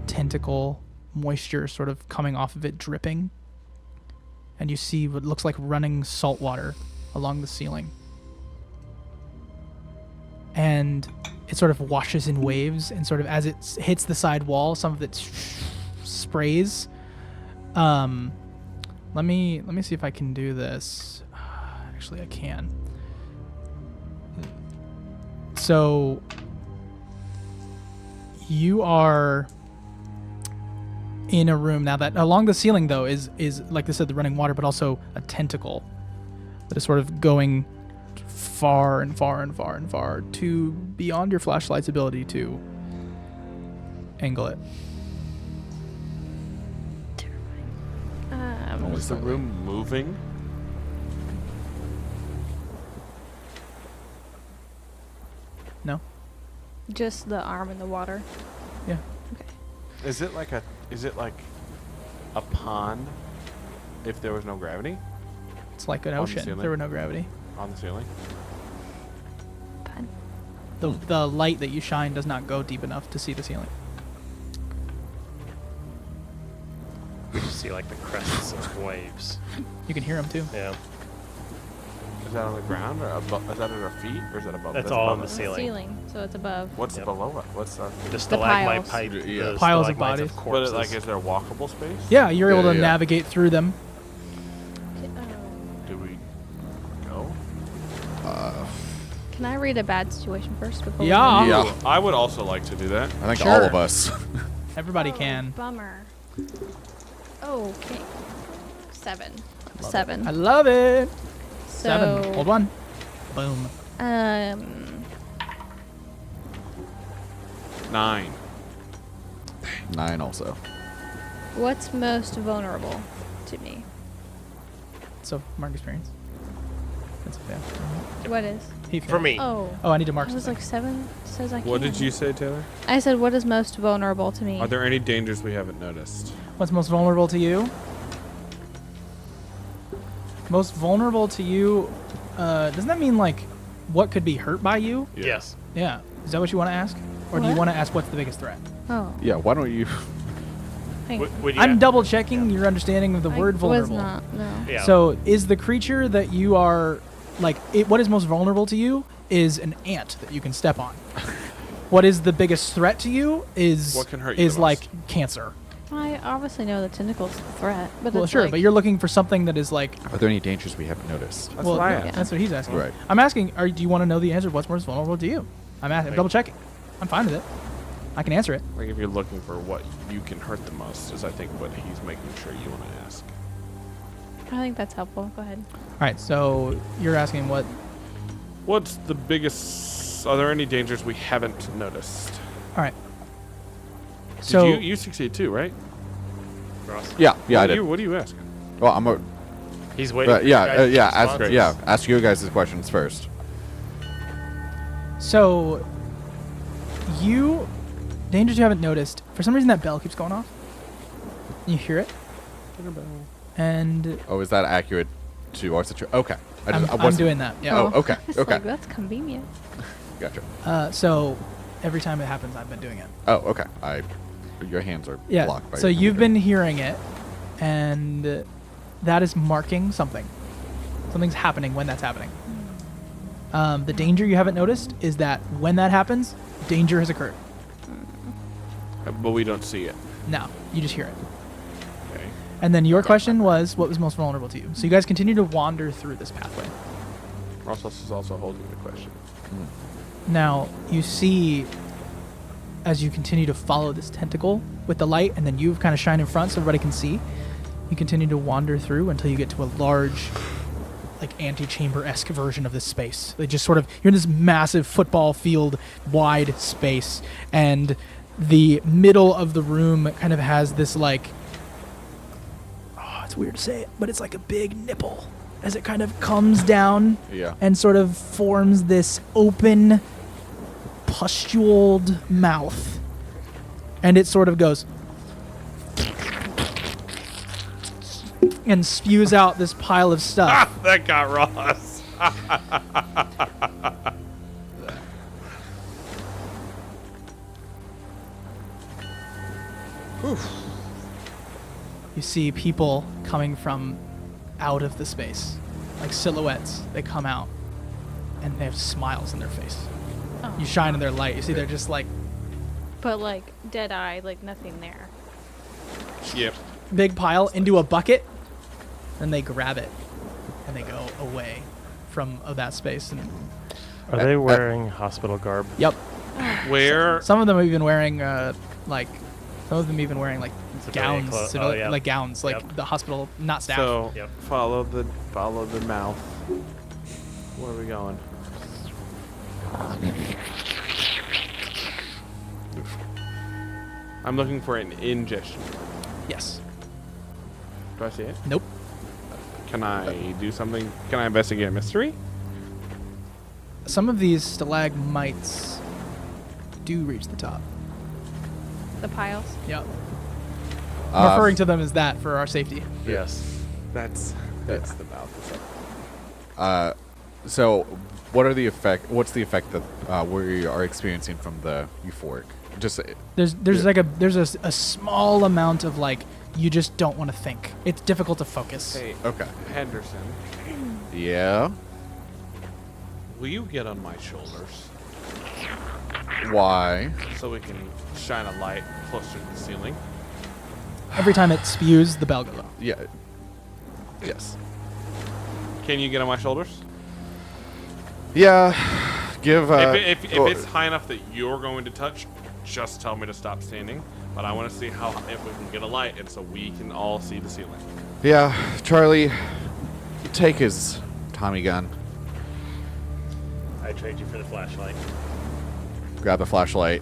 tentacle, moisture sort of coming off of it, dripping. And you see what looks like running salt water along the ceiling. And it sort of washes in waves, and sort of as it hits the side wall, some of it sprays. Let me see if I can do this. Actually, I can. So you are in a room now that along the ceiling though is like I said, the running water, but also a tentacle that is sort of going far and far and far and far to beyond your flashlight's ability to angle it. Is the room moving? No? Just the arm in the water. Yeah. Is it like a pond if there was no gravity It's like an On the ocean. ceiling? There were no gravity. on the ceiling? Fun. The light that you shine does not go deep enough to see the ceiling. We just see like the crests of waves. You can hear them too. Yeah. Is that on the ground or above? Is that at our feet or is that above? That's all on above the us? ceiling. Ceiling, so it's above. What's Yep. below it? What's our? The The stalagmite piles. pipe. Yeah. The Piles of stalagmites bodies. But corpses. like, is there walkable space? Yeah, you're able Yeah, to yeah. navigate through them. Do we go? Can I read a bad situation first? Before Yeah. We move? Yeah. I would also like to do that. I think Sure. all of us. Everybody Oh, can. Bummer. Okay. 7. Love it. 7. I love it. So, 7. Hold one. Boom. 9. 9 also. what's most vulnerable to me? So mark experience. That's a fail. What is? He failed. For me. Oh. Oh, I need to mark I was something. like 7 says I can't. What did you say, Taylor? I said what is most vulnerable to me? Are there any dangers we haven't noticed? What's most vulnerable to you? Most vulnerable to you, doesn't that mean like what could be hurt by you? Yeah. Yes. Yeah. Is that what you want to ask? Or do you What? want to ask what's the biggest threat? Oh. Yeah, why don't you... Thank Would you I'm a- double checking your understanding of the I word vulnerable. was not, no. Yeah. So is the creature that you are like what is most vulnerable to you is an ant that you can step on. What is the biggest threat to you is What can hurt you is the like cancer. I obviously know the tentacle's the threat, but Well, it's sure, like, but you're looking for something that is like Are there any dangers we haven't noticed? That's well, what I no, asked. that's what he's asking. Right. I'm asking, do you want to know the answer? What's most vulnerable to you? I'm asking, double checking. I'm fine with it. I can answer it. Like if you're looking for what you can hurt the most, is I think what he's making sure you want to ask. I think that's helpful. Go ahead. All right, so you're asking what? What's the biggest? Are there any dangers we haven't noticed? All right. Did So you succeed too, right? Ross. Yeah, yeah, I did. What are you asking? Well, I'm a... He's waiting. for yeah, you guys' yeah, ask, responses. yeah, ask you guys' questions first. So, dangers you haven't noticed. For some reason, that bell keeps going off. You hear it, and Oh, is that accurate to our situation? Okay. I'm wasn't- doing that. Yeah. Oh, okay, It's okay. like, that's convenient. Gotcha. So, every time it happens, I've been doing it. Oh, okay. Your hands are Yeah. blocked by So your you've computer. been hearing it, and that is marking something. Something's happening when that's happening. The danger you haven't noticed is that when that happens, danger has occurred. But we don't see it. No, you just hear it. Okay. And then your question was, what was most vulnerable to you? So you guys continue to wander through this pathway. Ross is also holding the question. Now, you see, as you continue to follow this tentacle with the light, and then you kind of shine in front so everybody can see, you continue to wander through until you get to a large, like, antechamber-esque version of this space. They just sort of, you're in this massive football field wide space, and the middle of the room kind of has this, like, oh, it's weird to say it, but it's like a big nipple as it kind of comes down Yeah. and sort of forms this open, pustuled mouth. And it sort of goes and spews out this pile of stuff. That got Ross. You see people coming from out of the space, like silhouettes. They come out and they have smiles in their face. Oh. You shine in their light. You see they're just like But like dead eye, like nothing there. Yep. big pile into a bucket, and they grab it and they go away from that space. And Are they wearing hospital garb? yep, Where? some of them have even wearing like Civilian gowns, clo- oh, yeah. like gowns, like Yep. the hospital, not staff. So Yep. follow the mouth. Where are we going? I'm looking for an ingestion. Yes. Do I see it? Nope. Can I do something? Can I investigate a mystery? Some of these stalagmites do reach the top. The piles. Yep. I'm referring to them as that for our safety. Yes. That's the mouth. So, what's the effect that we are experiencing from the euphoric? Just There's Yeah. like a small amount of like you just don't want to think. It's difficult to focus. Hey, okay. Henderson, Yeah. will you get on my shoulders Why? so we can shine a light closer to the ceiling? Every time it spews, the bell goes off. Yeah. Yes. Can you get on my shoulders? Yeah. give. If it's high enough that you're going to touch, just tell me to stop standing. But I want to see if we can get a light, and so we can all see the ceiling. Yeah, Charlie, take his Tommy gun. I trade you for the flashlight. Grab the flashlight.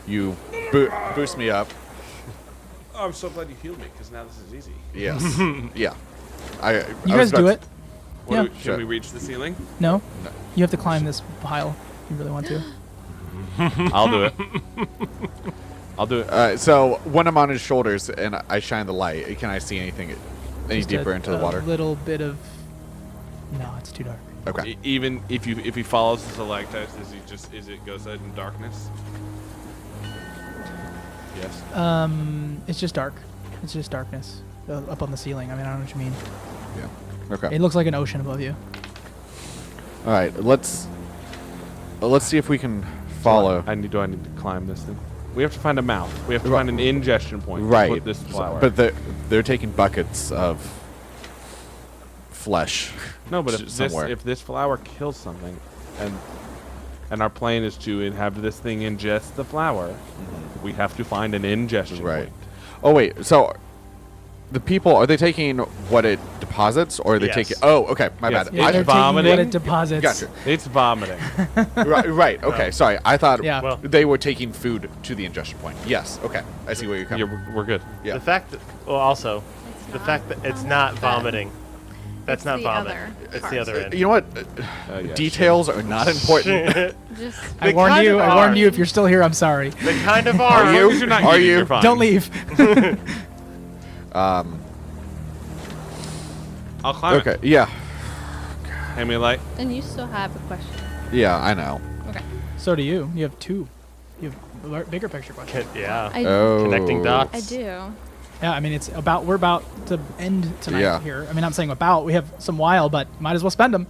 You boost me up. Oh, I'm so glad you healed me, because now this is easy. Yes. Yeah. You guys do it. Yeah. Can we reach the ceiling? No? No. You have to climb this pile. You really want to? I'll do it. I'll do it. So when I'm on his shoulders and I shine the light, can I see anything any Just deeper into the water? A little bit of. No, it's too dark. Okay. Even if he follows the stalactites, is it goes out in darkness? Yes. It's just dark. It's just darkness up on the ceiling. I mean, I don't know what you mean. Yeah. Okay. It looks like an ocean above you. All right. Let's see if we can follow. I need to climb this thing? We have to find a mouth. We have to find an ingestion point. To Right. put this flower. But they're taking buckets of flesh. No, but somewhere. if this flower kills something, and our plan is to have this thing ingest the flower, we have to find an ingestion Right. point. Oh wait. So the people, are they taking what it deposits, or are they Yes. taking? Oh, okay. My Yes. bad. Yeah, they're vomiting? taking what it deposits. Gotcha. It's vomiting. Right. Okay. No. Sorry. I thought Yeah. Well- they were taking food to the ingestion point. Yes. Okay. I see where you're coming. Yeah, we're good. Yeah. The fact that, well, also, It's the not fact that it's not vomiting. That's It's not the vomit. other It's part. the other end. You know what? Yeah, Details are not important. Just I They warned kind you. of I warned are. you. If you're still here, I'm sorry. They kind of are. Are As you? long as you're not Are eating, you? you're fine. Don't leave. I'll climb Okay. it. Yeah. Hand me a light. and you still have a question. Yeah. I know. Okay. So do you. You have two. You have a bigger picture question. Yeah. I Connecting dots. I do. Yeah, I mean, we're about to end tonight Yeah. here. I mean, I'm saying about. We have some while, but might as well spend them.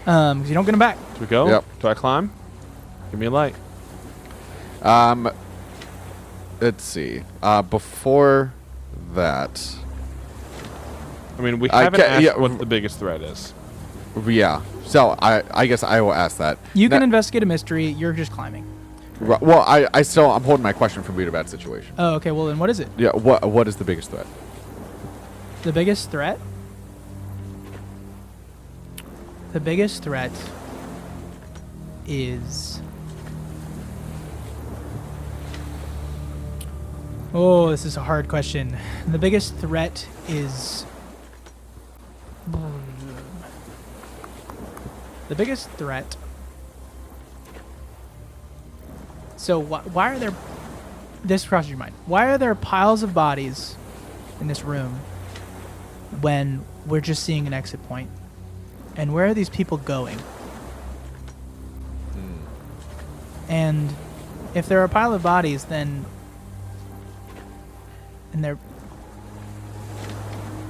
'Cause you don't get them back. Do we go? Yep. Do I climb? Give me a light. Let's see. Before that. I mean, we I haven't ca- asked yeah, what the biggest threat is. Yeah. So I guess I will ask that. You can Now- investigate a mystery. You're just climbing. Well, I'm holding my question from Buddha Bad situation. Oh, okay. Well, then what is it? Yeah. What is the biggest threat? The biggest threat? The biggest threat is... Oh, this is a hard question. The biggest threat is... The biggest threat... So why are there... This crosses your mind. Why are there piles of bodies in this room when we're just seeing an exit point? And where are these people going? And if there are a pile of bodies, then... And they're...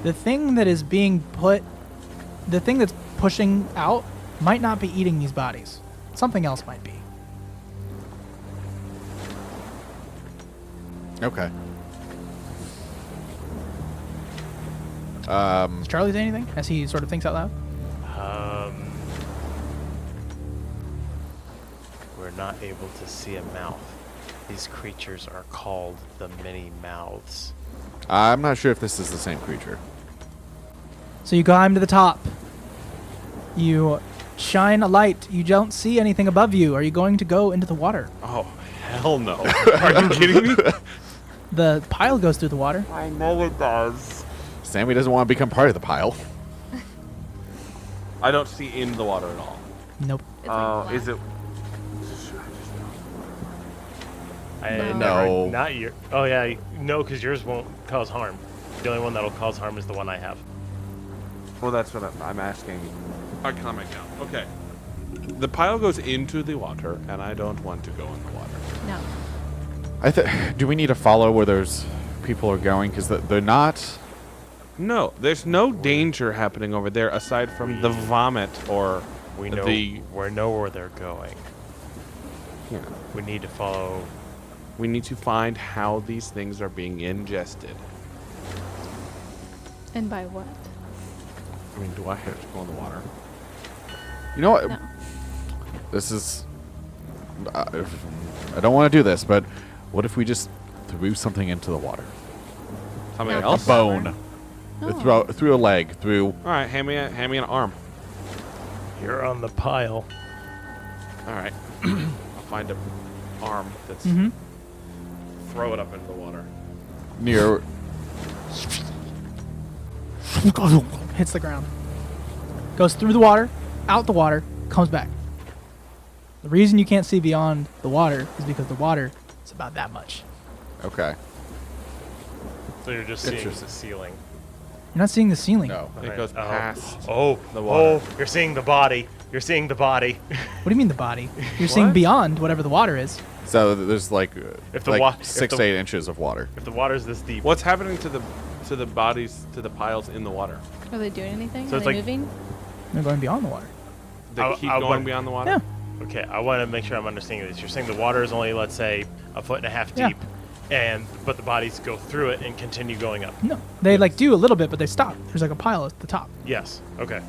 The thing that is being put... The thing that's pushing out might not be eating these bodies. Something else might be. Okay. Does Charlie say anything as he sort of thinks out loud? We're not able to see a mouth. These creatures are called the Many Mouths. I'm not sure if this is the same creature. So you climb to the top. You shine a light. You don't see anything above you. Are you going to go into the water? Oh, hell no. Are you kidding me? The pile goes through the water. I know it does. Sammy doesn't want to become part of the pile. I don't see in the water at all. Nope. It's like Is it? No. Not your. Oh yeah, no, because yours won't cause harm. The only one that'll cause harm is the one I have. Well, that's what I'm asking. I comment down. Okay. The pile goes into the water, and I don't want to go in the water. No. Do we need to follow where those people are going? Because they're not. No, there's no danger happening over there aside from the vomit or We know where they're going. Yeah. We need to follow. We need to find how these things are being ingested. And by what? I mean, do I have to go in the water? You know what? No. This is. I don't want to do this, but what if we just threw something into the water? Something Not else? the All Bone. Oh. Through a leg. Through. right, hand me an arm. You're on the pile. All right. I'll find an arm that's. Mm-hmm. Throw it up into the water. Near. Hits the ground. Goes through the water, out the water, comes back. The reason you can't see beyond the water is because the water is about that much. Okay. So you're just seeing the Interesting. ceiling. You're not seeing the ceiling. No. It goes past. Oh, the water. Oh, you're seeing the body. You're seeing the body. What do you mean the body? You're seeing What? beyond whatever the water is. So there's like, If the like wa- if 6 the- to 8 inches of water. If the water's this deep, What's happening to the bodies, to the piles in the water? Are they doing anything? So Are it's they like- moving? They're going beyond the water. They I- keep I going want- beyond the water? Yeah. okay, I want to make sure I'm understanding this. You're saying the water is only, let's say, 1.5 feet Yeah. deep, but the bodies go through it and continue going up. No. They like do a little bit, but they stop. There's like a pile at the top. Yes. Okay.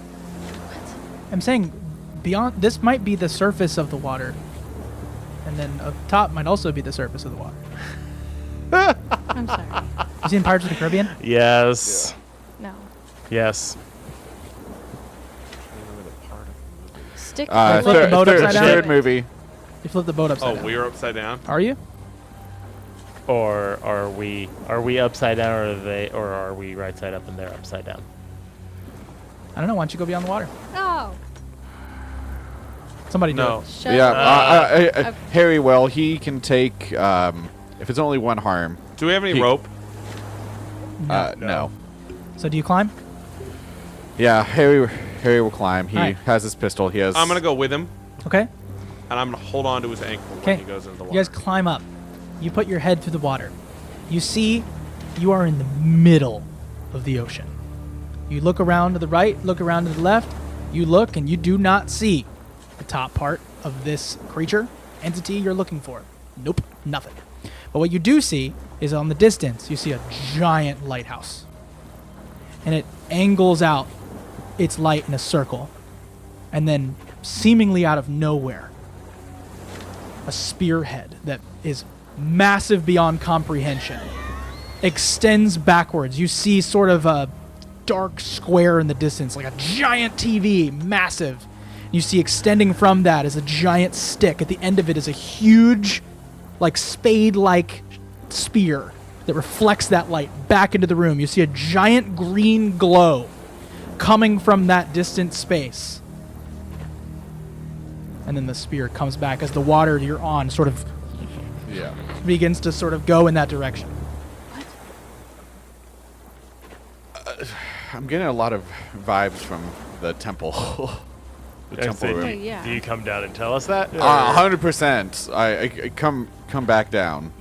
I'm saying beyond this might be the surface of the water. And then up top might also be the surface of the water. I'm sorry. You seen Pirates of the Caribbean? Yes. No. Yes. Stick. Flip the boat upside down? third movie. You flip the boat upside Oh, down. we're upside down? Are you? Or are we upside down, or are we right side up and they're upside down? I don't know. Why don't you go beyond the water? Oh. Somebody do No. it. Shut Yeah. up. Okay. Harry, well, he can take. If it's only one harm. Do we have any He- rope? No. So do you climb? Yeah, Harry will climb. He Alright. has his pistol. He has. I'm going to go with him, Okay. and I'm going to hold on to his ankle when 'Kay. he goes into the You water. guys climb up. You put your head through the water. You see you are in the middle of the ocean. You look around to the right, look around to the left. You look and you do not see the top part of this creature, entity you're looking for. Nope, nothing. But what you do see is on the distance, you see a giant lighthouse. And it angles out its light in a circle. And then, seemingly out of nowhere, a spearhead that is massive beyond comprehension extends backwards. You see sort of a dark square in the distance, like a giant TV, massive. You see extending from that is a giant stick. At the end of it is a huge, like spade-like spear that reflects that light back into the room. You see a giant green glow coming from that distant space. And then the spear comes back as the water you're on sort of Yeah. begins to sort of go in that direction. I'm getting a lot of vibes from the temple. the temple So room. Oh, yeah. Do you come down and tell us that? 100%. I come back down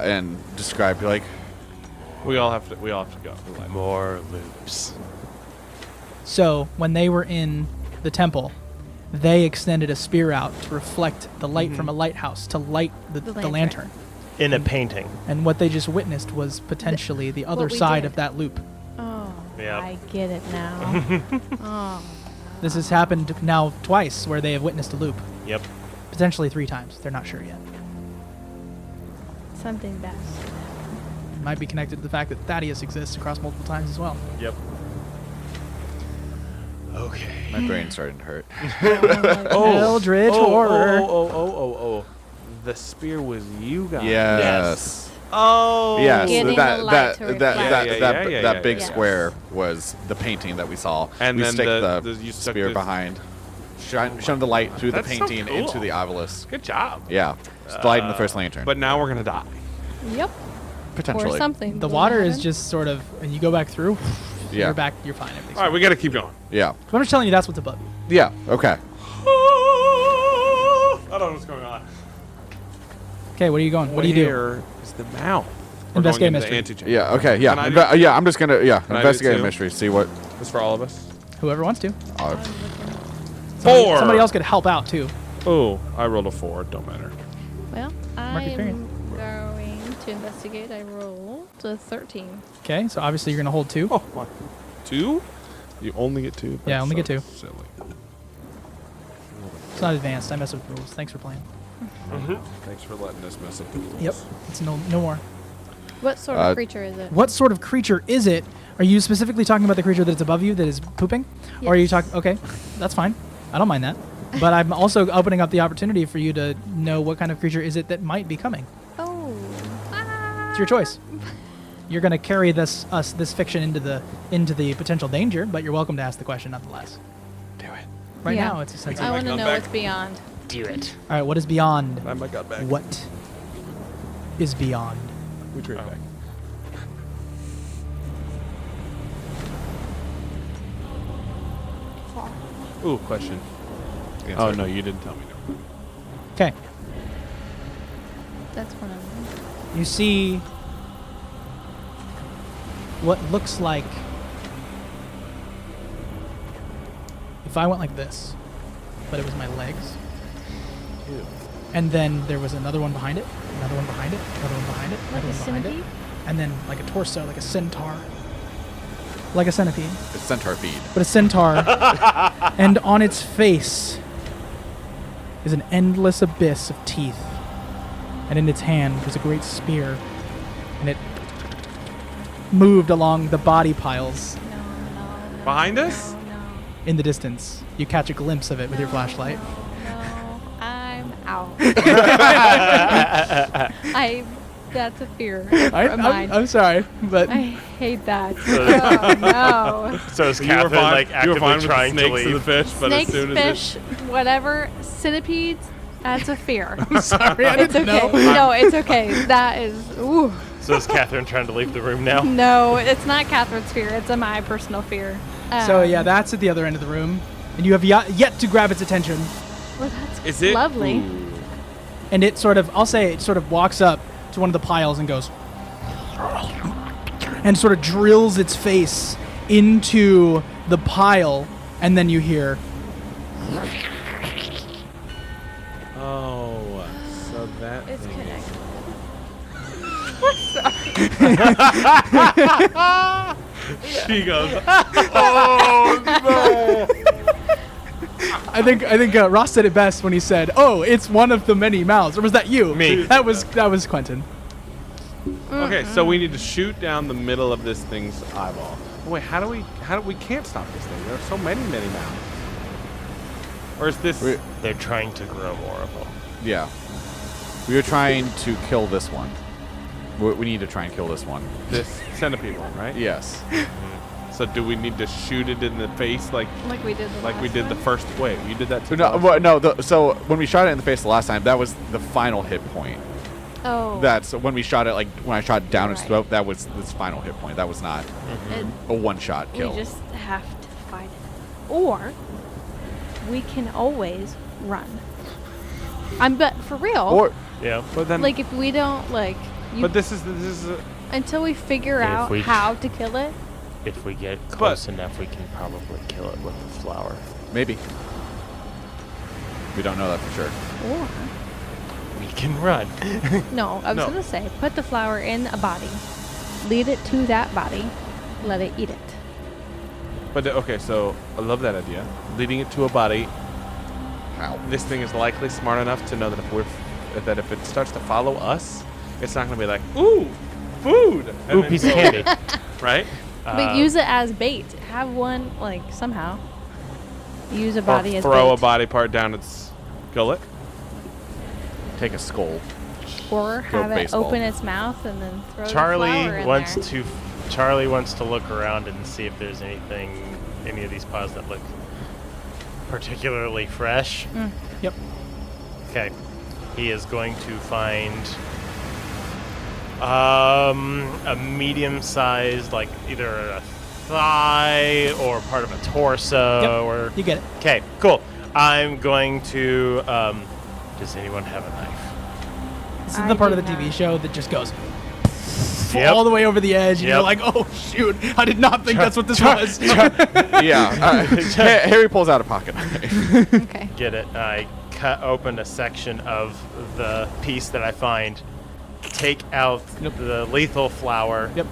and describe like We all have to go. More loops. So when they were in the temple, they extended a spear out to reflect the light from a lighthouse to light the The lantern. In a painting. And what they just witnessed was potentially the other what we side did. of that loop. Oh. Yeah. I get it now. Oh. This has happened now twice where they have witnessed a loop. Yep. Potentially 3 times. They're not sure yet. Something bad. It might be connected to the fact that Thaddeus exists across multiple times as well. Yep. Okay. my brain's starting to hurt. Eldritch horror. Oh. The spear was you guys. Yes. Oh. Yes. Getting That the light that to that reflect. that Yeah, that big yeah. square was the painting that we saw. And we then stick you stuck spear the- behind. Shine the light through the That's so painting into cool. the obelisk. Good job. Yeah. Just lighting the first lantern. But now we're gonna die. Yep. potentially. Or something. The will water is happen. just sort of, and you go back through, Yeah. you're back, you're fine. Everything's All right, we gotta keep going. Yeah. fine. I'm just telling you that's what's above you. Yeah. Okay. I don't know what's going on. Okay, what are you going? What do you do? Where is the mouth? We're Investigate going into mystery. the antechamber. Yeah. Okay. Yeah. Can I do- Yeah. I'm just gonna. Yeah. Can I do Investigate a two? mystery. See what. This for all of us. Whoever wants to. Somebody, 4. Somebody else could help out too. Oh, I rolled a 4. Don't matter. Well, Mark I'm experience. going to investigate. I rolled a 13. Okay, so obviously you're gonna hold 2. Oh, what? 2? You only get 2? Yeah, That's only get so 2. Silly. It's not advanced. I mess with rules. Thanks for playing. Thanks for letting us mess up the rules. Yep. It's no more. What sort of creature is it? What sort of creature is it? Are you specifically talking about the creature that's above you that is pooping? Or are you Yes. talking... Okay, that's fine. I don't mind that. But I'm also opening up the opportunity for you to know what kind of creature is it that might be coming. Oh. It's your choice. You're going to carry this fiction into the potential danger, but you're welcome to ask the question nonetheless. Do it. Right Yeah. now, it's a sense I of... want to gun know back? what's beyond. Do it. All right, what is beyond? I my gun back. What is beyond? We trade back. Ooh, question. Answer. Oh no, you didn't tell me. Okay. That's one of them. You see what looks like if I went like this, but it was my legs. Ew. And then there was another one behind it, another one behind it, another one behind it, Like another a one behind it. centipede? And then like a torso, like a centaur. Like a centipede, It's centipede. but a centaur. And on its face is an endless abyss of teeth. And in its hand was a great spear. And it moved along the body piles No, no. Behind us? No, no. in the distance. You catch a glimpse of it with your flashlight. No, I'm out. That's a fear of mine. I'm sorry, but I hate that. Oh, no. So is You were Catherine fine. like You were actively fine with the trying to snakes and the leave? fish, but Snakes, as soon as fish, whatever, centipedes, that's a fear. I'm sorry. I It's didn't okay. know. No, it's okay. That is, ooh. So is Catherine trying to leave the room now? No, it's not Catherine's fear. It's my personal fear. So yeah, that's at the other end of the room, and you have yet to grab its attention. Well, that's is it lovely. Ooh. And it sort of, I'll say, it sort of walks up to one of the piles and goes, and sort of drills its face into the pile, and then you hear, Oh, so that It's thing is- connected. She goes, I think Ross said it best when he said, "Oh, it's one of the many mouths." Or was that you? Me. That was Quentin. okay, so we need to shoot down the middle of this thing's eyeball. Oh, wait, how do we can't stop this thing? There are so many mouths. Or is this They're trying to grow more of them. Yeah. We are trying to kill this one. We need to try and kill this one. this centipede one, right? Yes. So do we need to shoot it in the face like Like we did the last first wait, you did that too? So when we shot it in the face the last time, that was the final hit point. Oh. That's when we shot it, like when I shot down its Right. throat, that was its final hit point. That was not It, a one-shot kill. we just have to fight it. Or we can always run. But for real, Or Yeah. But then like if we don't but this is until we figure If out we- how to kill it. If we get close enough, we can probably kill it with the flower. maybe. We don't know that for sure. Or We can run. no, I was No. gonna say put the flower in a body, lead it to that body, let it eat it. But okay, so I love that idea. Leading it to a body. How? This thing is likely smart enough to know that if it starts to follow us, it's not going to be like, ooh, food. and Ooh, then piece of go, candy. Right? But use it as bait. Have one somehow. Use a body or as throw bait. a body part down its gullet. Take a skull. Or Go have it baseball. open its mouth and then throw the Charlie flower in wants there. Charlie wants to look around and see if there's any of these paws that look particularly fresh. Yep. Okay. He is going to find a medium-sized, like either a thigh or part of a torso, Yep. or You get it. okay, cool. I'm going to. Does anyone have a knife? This is I the part of do the TV not. show that just goes Yep. all the way over the edge, and you're Yep. like, "Oh shoot! I did not think that's what this was." Yeah. Harry pulls out a pocket knife. Okay. Get it? I cut open a section of the piece that I find, take out the lethal flower, Yep.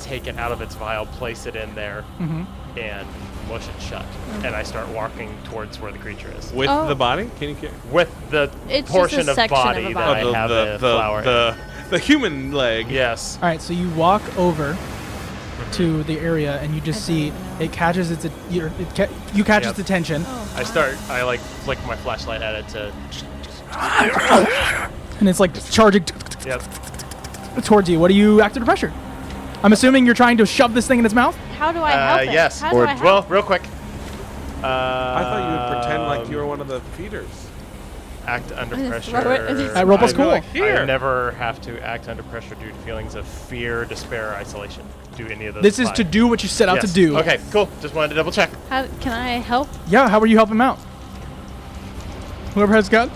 take it out of its vial, place it in there, Mm-hmm. and mush it shut. And I start walking towards where the creature is. With Oh. the body? Can you carry? With the It's just portion a of section of body a that body. I have a flower in. The human leg. Yes. All right, so you walk over to the area and you just see it catches you catch Yep. its attention, I like flick my flashlight at it to. and it's like charging Yep. towards you. What do you act under pressure? I'm assuming you're trying to shove this thing in its mouth. How do I help it? Yes. How do I help? Well, real quick. I thought you would pretend like you were one of the feeders. Act under I just pressure. throw it. Roll plus I'd be cool. like, here. I never have to act under pressure due to feelings of fear, despair, or isolation. Do any of those This is apply? to do what you set out to Yes. do. Okay, cool. Just wanted to double check. How can I help? Yeah, how are you helping him out? Whoever has got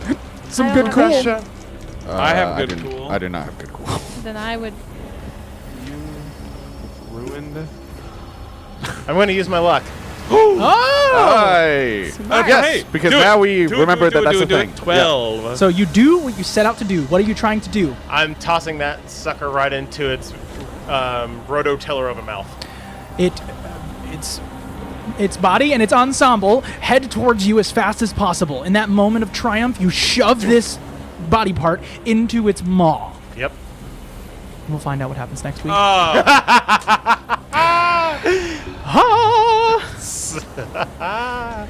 some I good don't cool. know. I have good do- cool. I do not have good cool. Then I would. You ruined. I'm going to use my luck. Oh! Hey. Smart. Yes, Hey, because do it. now we Do it, remember do it, that do that's it, the do thing. it. 12. So you do what you set out to do. What are you trying to do? I'm tossing that sucker right into its rototiller of a mouth. Its body and its ensemble head towards you as fast as possible. In that moment of triumph, you shove this body part into its maw. Yep. We'll find out what happens next week. Oh, Ah!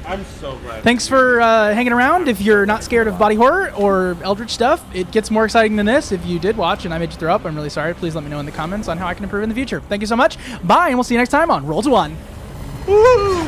I'm so glad. Thanks for hanging around. If you're not scared of body horror or eldritch stuff, it gets more exciting than this. If you did watch and I made you throw up, I'm really sorry. Please let me know in the comments on how I can improve in the future. Thank you so much. Bye, and we'll see you next time on Roll to One. Woo!